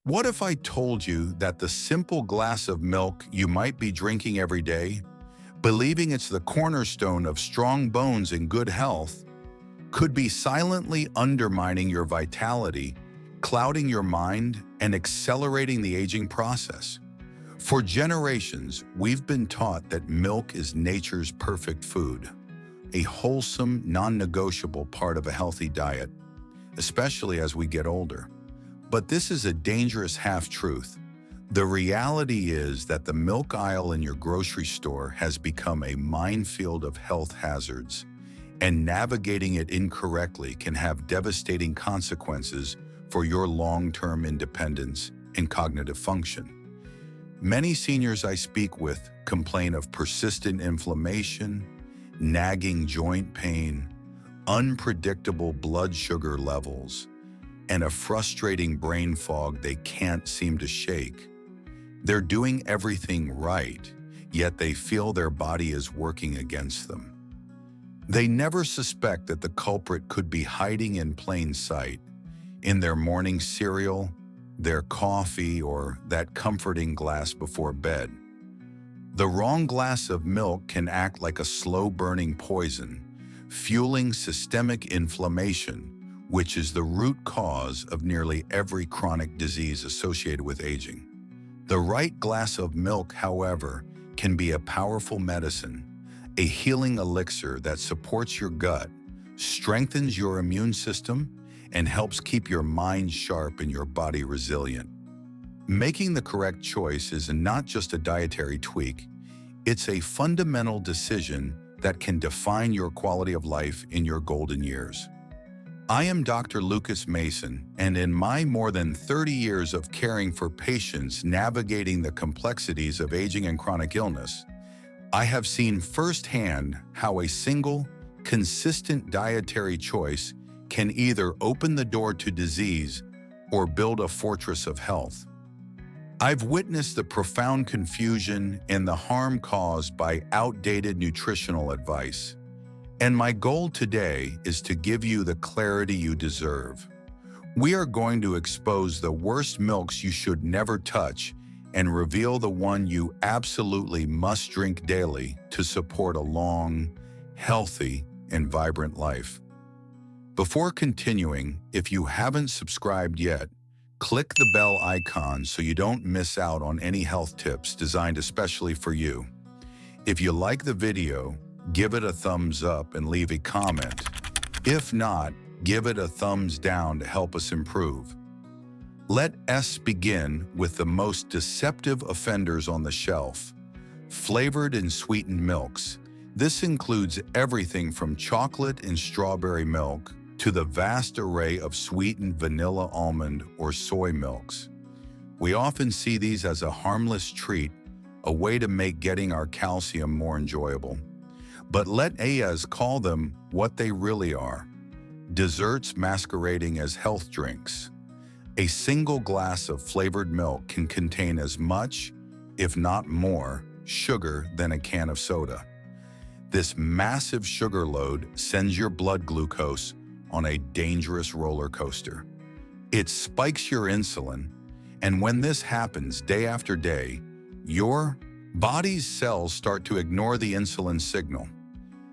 What if I told you that the simple glass of milk you might be drinking every day, believing it's the cornerstone of strong bones and good health, could be silently undermining your vitality, clouding your mind, and accelerating the aging process? For generations, we've been taught that milk is nature's perfect food, a wholesome, non-negotiable part of a healthy diet, especially as we get older. But this is a dangerous half-truth. The reality is that the milk aisle in your grocery store has become a minefield of health hazards, and navigating it incorrectly can have devastating consequences for your long-term independence and cognitive function. Many seniors I speak with complain of persistent inflammation, nagging joint pain, unpredictable blood sugar levels, and a frustrating brain fog they can't seem to shake. They're doing everything right, yet they feel their body is working against them. They never suspect that the culprit could be hiding in plain sight, in their morning cereal, their coffee, or that comforting glass before bed. The wrong glass of milk can act like a slow-burning poison, fueling systemic inflammation, which is the root cause of nearly every chronic disease associated with aging. The right glass of milk, however, can be a powerful medicine, a healing elixir that supports your gut, strengthens your immune system, and helps keep your mind sharp and your body resilient. Making the correct choice is not just a dietary tweak, it's a fundamental decision that can define your quality of life in your golden years. I am Dr. Lucas Mason, and in my more than 30 years of caring for patients navigating the complexities of aging and chronic illness, I have seen firsthand how a single, consistent dietary choice can either open the door to disease or build a fortress of health. I've witnessed the profound confusion and the harm caused by outdated nutritional advice. And my goal today is to give you the clarity you deserve. We are going to expose the worst milks you should never touch and reveal the one you absolutely must drink daily to support a long, healthy, and vibrant life. Before continuing, if you haven't subscribed yet, click the bell icon so you don't miss out on any health tips designed especially for you. If you like the video, give it a thumbs up and leave a comment. If not, give it a thumbs down to help us improve. Let us begin with the most deceptive offenders on the shelf: flavored and sweetened milks. This includes everything from chocolate and strawberry milk to the vast array of sweetened vanilla, almond, or soy milks. We often see these as a harmless treat, a way to make getting our calcium more enjoyable. But let us call them what they really are: desserts masquerading as health drinks. A single glass of flavored milk can contain as much, if not more, sugar than a can of soda. This massive sugar load sends your blood glucose on a dangerous roller coaster. It spikes your insulin, and when this happens day after day, your body's cells start to ignore the insulin signal.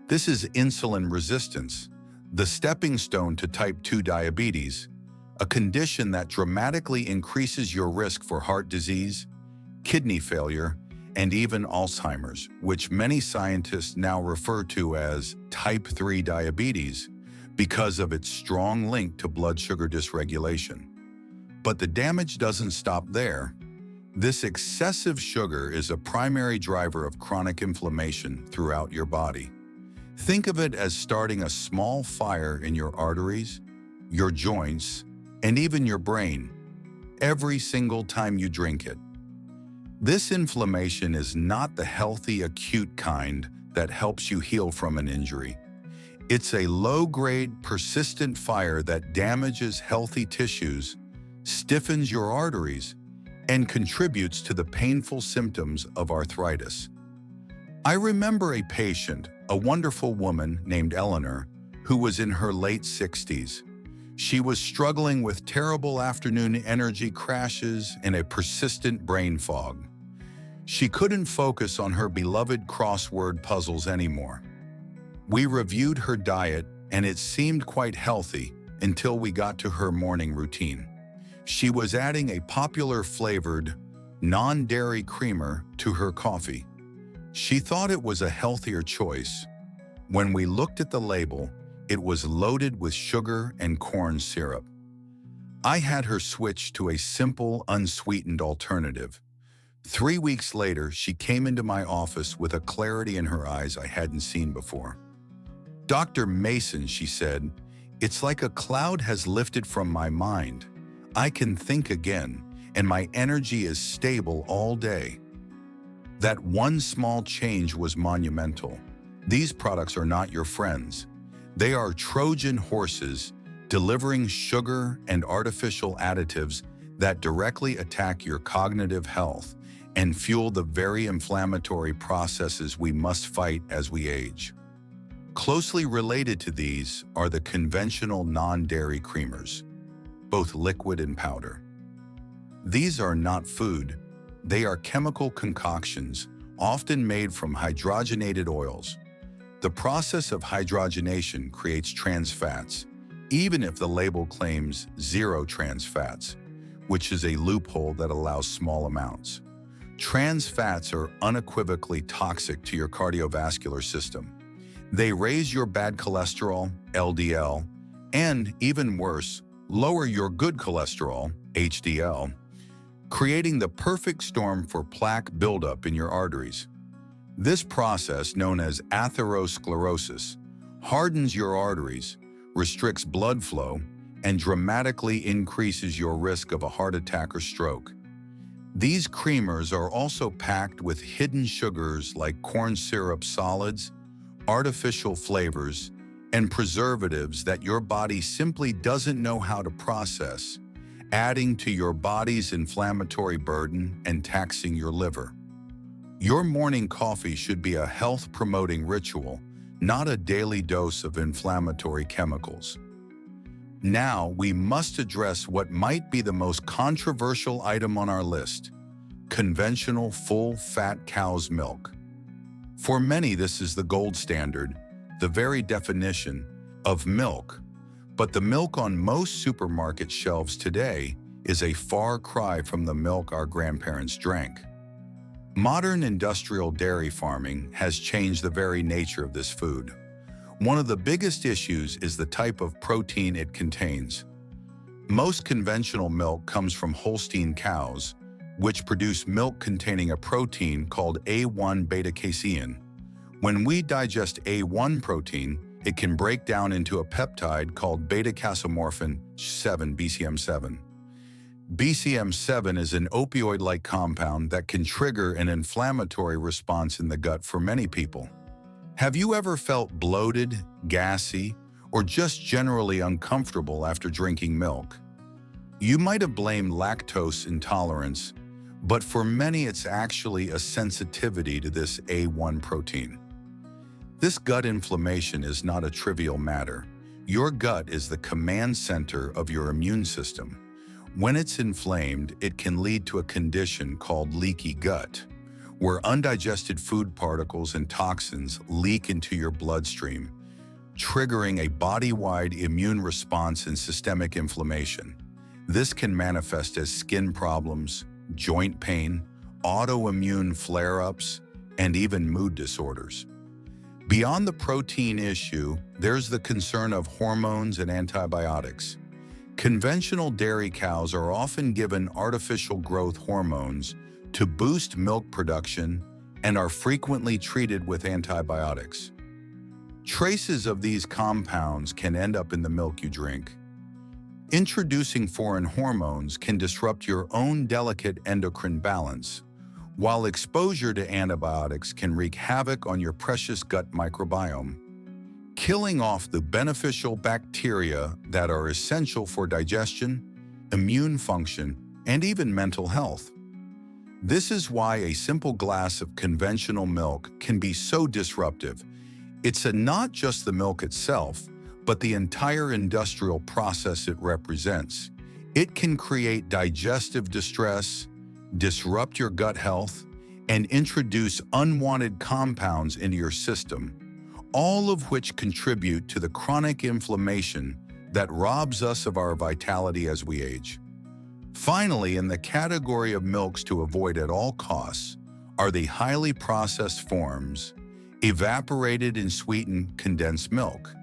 This is insulin resistance, the stepping stone to type 2 diabetes, a condition that dramatically increases your risk for heart disease, kidney failure, and even Alzheimer's, which many scientists now refer to as type 3 diabetes because of its strong link to blood sugar dysregulation. But the damage doesn't stop there. This excessive sugar is a primary driver of chronic inflammation throughout your body. Think of it as starting a small fire in your arteries, your joints, and even your brain, every single time you drink it. This inflammation is not the healthy, acute kind that helps you heal from an injury. It's a low-grade, persistent fire that damages healthy tissues, stiffens your arteries, and contributes to the painful symptoms of arthritis. I remember a patient, a wonderful woman named Eleanor, who was in her late 60s. She was struggling with terrible afternoon energy crashes and a persistent brain fog. She couldn't focus on her beloved crossword puzzles anymore. We reviewed her diet, and it seemed quite healthy until we got to her morning routine. She was adding a popular flavored, non-dairy creamer to her coffee. She thought it was a healthier choice. When we looked at the label, it was loaded with sugar and corn syrup. I had her switch to a simple, unsweetened alternative. 3 weeks later, she came into my office with a clarity in her eyes I hadn't seen before. "Dr. Mason," she said, "it's like a cloud has lifted from my mind. I can think again, and my energy is stable all day." That one small change was monumental. These products are not your friends. They are Trojan horses delivering sugar and artificial additives that directly attack your cognitive health and fuel the very inflammatory processes we must fight as we age. Closely related to these are the conventional non-dairy creamers, both liquid and powder. These are not food. They are chemical concoctions, often made from hydrogenated oils. The process of hydrogenation creates trans fats, even if the label claims zero trans fats, which is a loophole that allows small amounts. Trans fats are unequivocally toxic to your cardiovascular system. They raise your bad cholesterol, LDL, and, even worse, lower your good cholesterol, HDL, creating the perfect storm for plaque buildup in your arteries. This process, known as atherosclerosis, hardens your arteries, restricts blood flow, and dramatically increases your risk of a heart attack or stroke. These creamers are also packed with hidden sugars like corn syrup solids, artificial flavors, and preservatives that your body simply doesn't know how to process, adding to your body's inflammatory burden and taxing your liver. Your morning coffee should be a health-promoting ritual, not a daily dose of inflammatory chemicals. Now, we must address what might be the most controversial item on our list: conventional full-fat cow's milk. For many, this is the gold standard, the very definition of milk. But the milk on most supermarket shelves today is a far cry from the milk our grandparents drank. Modern industrial dairy farming has changed the very nature of this food. One of the biggest issues is the type of protein it contains. Most conventional milk comes from Holstein cows, which produce milk containing a protein called A1 beta-casein. When we digest A1 protein, it can break down into a peptide called beta-casomorphin 7, BCM7. BCM7 is an opioid-like compound that can trigger an inflammatory response in the gut for many people. Have you ever felt bloated, gassy, or just generally uncomfortable after drinking milk? You might have blamed lactose intolerance, but for many it's actually a sensitivity to this A1 protein. This gut inflammation is not a trivial matter. Your gut is the command center of your immune system. When it's inflamed, it can lead to a condition called leaky gut, where undigested food particles and toxins leak into your bloodstream, triggering a body-wide immune response and systemic inflammation. This can manifest as skin problems, joint pain, autoimmune flare-ups, and even mood disorders. Beyond the protein issue, there's the concern of hormones and antibiotics. Conventional dairy cows are often given artificial growth hormones to boost milk production and are frequently treated with antibiotics. Traces of these compounds can end up in the milk you drink. Introducing foreign hormones can disrupt your own delicate endocrine balance, while exposure to antibiotics can wreak havoc on your precious gut microbiome, killing off the beneficial bacteria that are essential for digestion, immune function, and even mental health. This is why a simple glass of conventional milk can be so disruptive. It's not just the milk itself, but the entire industrial process it represents. It can create digestive distress, disrupt your gut health, and introduce unwanted compounds into your system, all of which contribute to the chronic inflammation that robs us of our vitality as we age. Finally, in the category of milks to avoid at all costs are the highly processed forms, evaporated and sweetened condensed milk.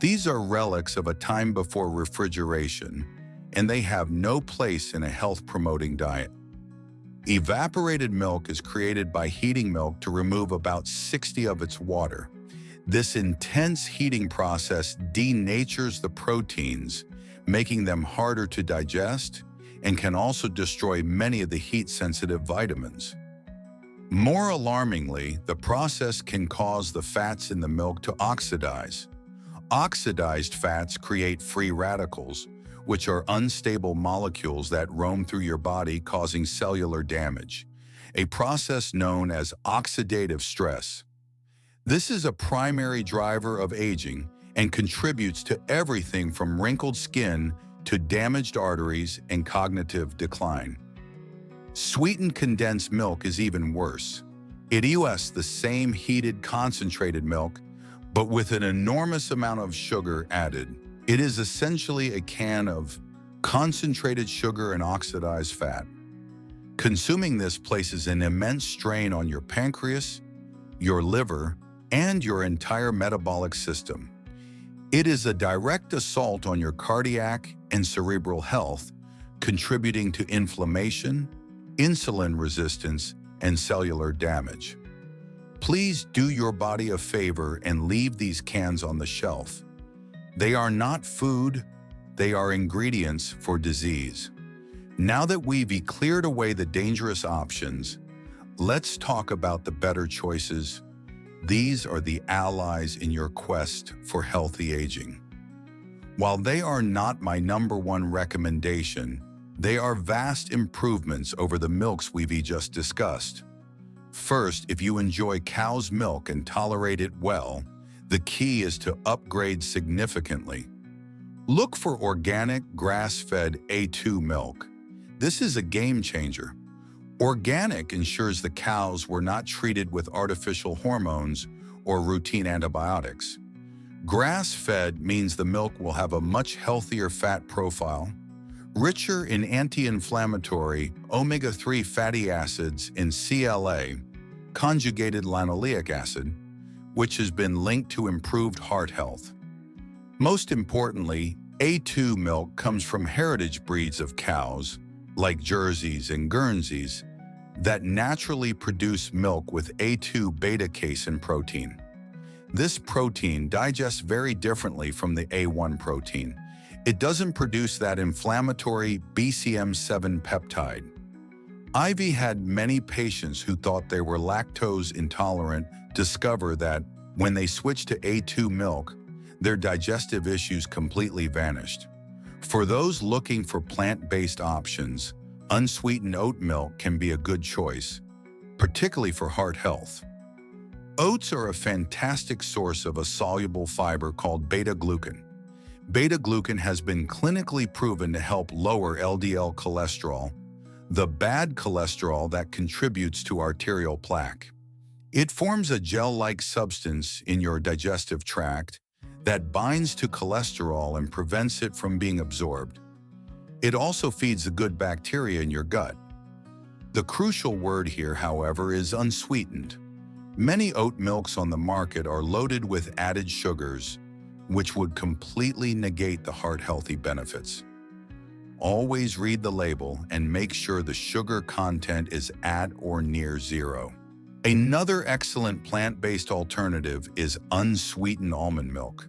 These are relics of a time before refrigeration, and they have no place in a health-promoting diet. Evaporated milk is created by heating milk to remove about 60% of its water. This intense heating process denatures the proteins, making them harder to digest, and can also destroy many of the heat-sensitive vitamins. More alarmingly, the process can cause the fats in the milk to oxidize. Oxidized fats create free radicals, which are unstable molecules that roam through your body causing cellular damage, a process known as oxidative stress. This is a primary driver of aging and contributes to everything from wrinkled skin to damaged arteries and cognitive decline. Sweetened condensed milk is even worse. It uses the same heated concentrated milk, but with an enormous amount of sugar added. It is essentially a can of concentrated sugar and oxidized fat. Consuming this places an immense strain on your pancreas, your liver, and your entire metabolic system. It is a direct assault on your cardiac and cerebral health, contributing to inflammation, insulin resistance, and cellular damage. Please do your body a favor and leave these cans on the shelf. They are not food, they are ingredients for disease. Now that we've cleared away the dangerous options, let's talk about the better choices. These are the allies in your quest for healthy aging. While they are not my #1 recommendation, they are vast improvements over the milks we've just discussed. First, if you enjoy cow's milk and tolerate it well, the key is to upgrade significantly. Look for organic, grass-fed A2 milk. This is a game changer. Organic ensures the cows were not treated with artificial hormones or routine antibiotics. Grass-fed means the milk will have a much healthier fat profile, richer in anti-inflammatory omega-3 fatty acids in CLA, conjugated linoleic acid, which has been linked to improved heart health. Most importantly, A2 milk comes from heritage breeds of cows, like Jerseys and Guernseys, that naturally produce milk with A2 beta-casein protein. This protein digests very differently from the A1 protein. It doesn't produce that inflammatory BCM7 peptide. I've had many patients who thought they were lactose intolerant discover that when they switched to A2 milk, their digestive issues completely vanished. For those looking for plant-based options, unsweetened oat milk can be a good choice, particularly for heart health. Oats are a fantastic source of a soluble fiber called beta-glucan. Beta-glucan has been clinically proven to help lower LDL cholesterol, the bad cholesterol that contributes to arterial plaque. It forms a gel-like substance in your digestive tract that binds to cholesterol and prevents it from being absorbed. It also feeds the good bacteria in your gut. The crucial word here, however, is unsweetened. Many oat milks on the market are loaded with added sugars, which would completely negate the heart-healthy benefits. Always read the label and make sure the sugar content is at or near zero. Another excellent plant-based alternative is unsweetened almond milk.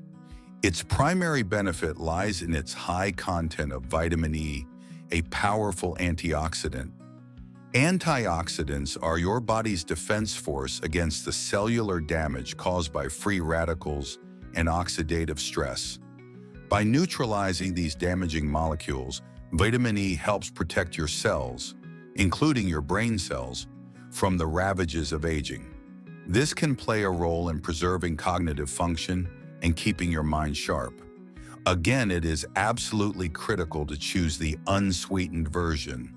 Its primary benefit lies in its high content of vitamin E, a powerful antioxidant. Antioxidants are your body's defense force against the cellular damage caused by free radicals and oxidative stress. By neutralizing these damaging molecules, vitamin E helps protect your cells, including your brain cells, from the ravages of aging. This can play a role in preserving cognitive function and keeping your mind sharp. Again, it is absolutely critical to choose the unsweetened version.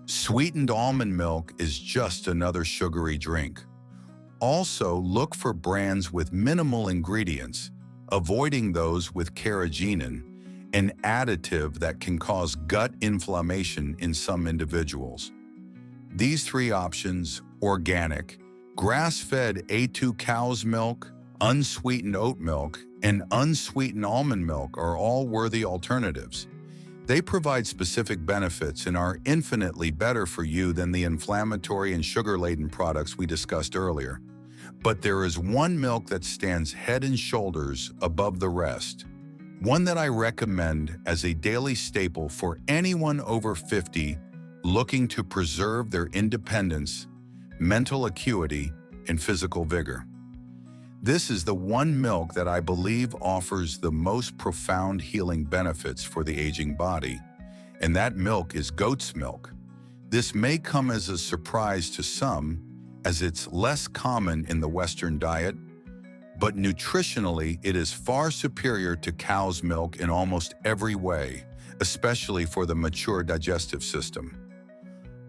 Sweetened almond milk is just another sugary drink. Also, look for brands with minimal ingredients, avoiding those with carrageenan, an additive that can cause gut inflammation in some individuals. These three options, organic, grass-fed A2 cow's milk, unsweetened oat milk, and unsweetened almond milk, are all worthy alternatives. They provide specific benefits and are infinitely better for you than the inflammatory and sugar-laden products we discussed earlier. But there is one milk that stands head and shoulders above the rest, one that I recommend as a daily staple for anyone over 50 looking to preserve their independence, mental acuity, and physical vigor. This is the one milk that I believe offers the most profound healing benefits for the aging body, and that milk is goat's milk. This may come as a surprise to some, as it's less common in the Western diet, but nutritionally it is far superior to cow's milk in almost every way, especially for the mature digestive system.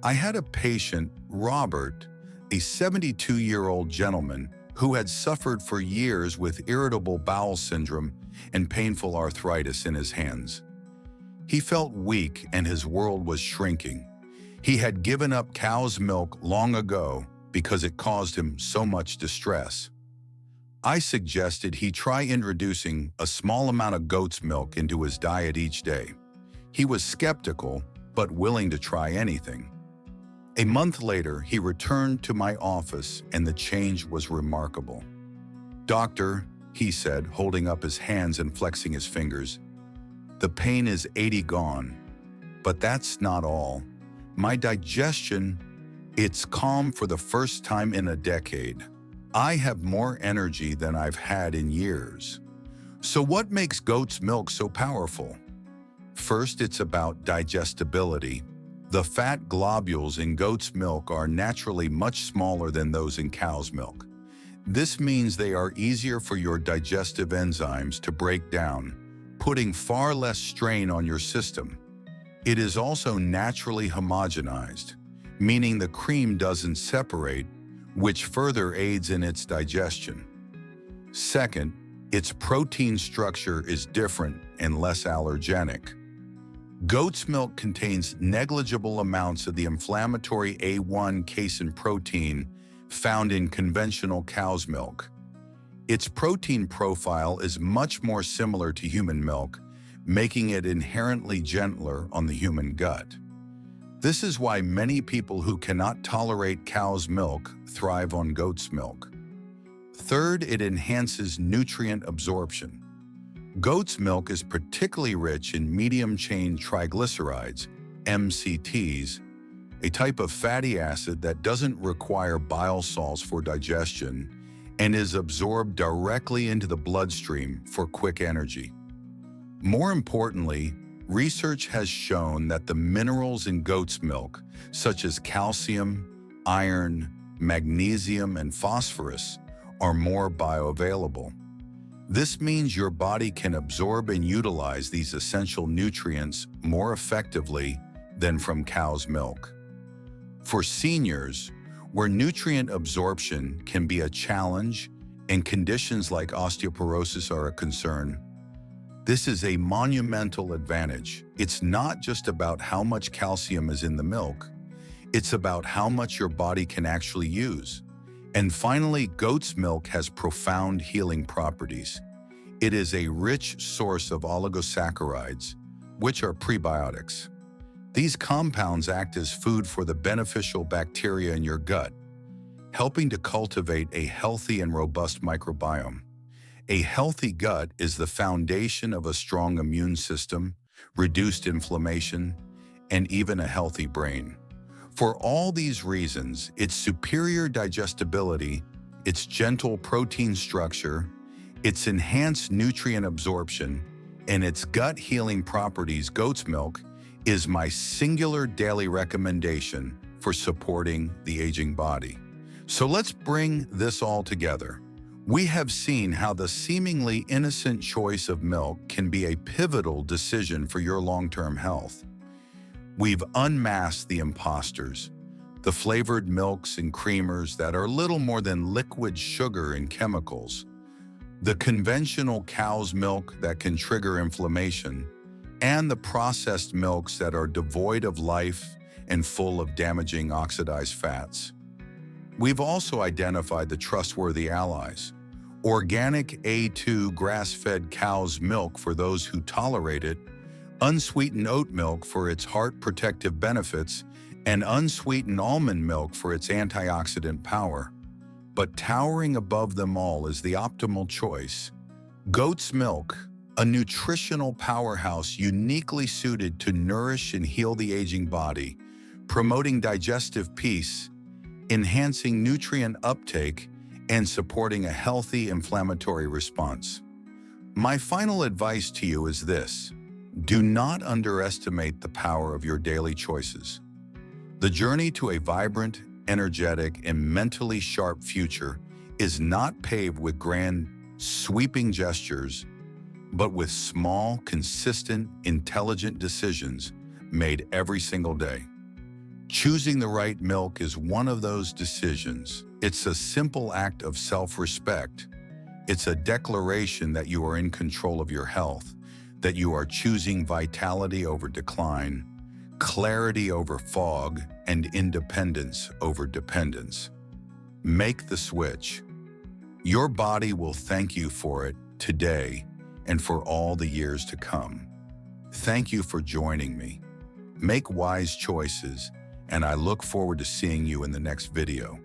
I had a patient, Robert, a 72-year-old gentleman who had suffered for years with irritable bowel syndrome and painful arthritis in his hands. He felt weak and his world was shrinking. He had given up cow's milk long ago because it caused him so much distress. I suggested he try introducing a small amount of goat's milk into his diet each day. He was skeptical, but willing to try anything. A month later, he returned to my office and the change was remarkable. "Doctor," he said, holding up his hands and flexing his fingers, "the pain is 80 gone. But that's not all. My digestion, it's calm for the first time in a decade. I have more energy than I've had in years." So what makes goat's milk so powerful? First, it's about digestibility. The fat globules in goat's milk are naturally much smaller than those in cow's milk. This means they are easier for your digestive enzymes to break down, putting far less strain on your system. It is also naturally homogenized, meaning the cream doesn't separate, which further aids in its digestion. Second, its protein structure is different and less allergenic. Goat's milk contains negligible amounts of the inflammatory A1 casein protein found in conventional cow's milk. Its protein profile is much more similar to human milk, making it inherently gentler on the human gut. This is why many people who cannot tolerate cow's milk thrive on goat's milk. Third, it enhances nutrient absorption. Goat's milk is particularly rich in medium-chain triglycerides, MCTs, a type of fatty acid that doesn't require bile salts for digestion and is absorbed directly into the bloodstream for quick energy. More importantly, research has shown that the minerals in goat's milk, such as calcium, iron, magnesium, and phosphorus, are more bioavailable. This means your body can absorb and utilize these essential nutrients more effectively than from cow's milk. For seniors, where nutrient absorption can be a challenge and conditions like osteoporosis are a concern, this is a monumental advantage. It's not just about how much calcium is in the milk, it's about how much your body can actually use. And finally, goat's milk has profound healing properties. It is a rich source of oligosaccharides, which are prebiotics. These compounds act as food for the beneficial bacteria in your gut, helping to cultivate a healthy and robust microbiome. A healthy gut is the foundation of a strong immune system, reduced inflammation, and even a healthy brain. For all these reasons, its superior digestibility, its gentle protein structure, its enhanced nutrient absorption, and its gut-healing properties, goat's milk is my singular daily recommendation for supporting the aging body. So let's bring this all together. We have seen how the seemingly innocent choice of milk can be a pivotal decision for your long-term health. We've unmasked the imposters, the flavored milks and creamers that are little more than liquid sugar and chemicals, the conventional cow's milk that can trigger inflammation, and the processed milks that are devoid of life and full of damaging oxidized fats. We've also identified the trustworthy allies: organic A2 grass-fed cow's milk for those who tolerate it, unsweetened oat milk for its heart protective benefits, and unsweetened almond milk for its antioxidant power. But towering above them all is the optimal choice: goat's milk, a nutritional powerhouse uniquely suited to nourish and heal the aging body, promoting digestive peace, enhancing nutrient uptake, and supporting a healthy inflammatory response. My final advice to you is this: do not underestimate the power of your daily choices. The journey to a vibrant, energetic, and mentally sharp future is not paved with grand, sweeping gestures, but with small, consistent, intelligent decisions made every single day. Choosing the right milk is one of those decisions. It's a simple act of self-respect. It's a declaration that you are in control of your health, that you are choosing vitality over decline, clarity over fog, and independence over dependence. Make the switch. Your body will thank you for it today and for all the years to come. Thank you for joining me. Make wise choices, and I look forward to seeing you in the next video.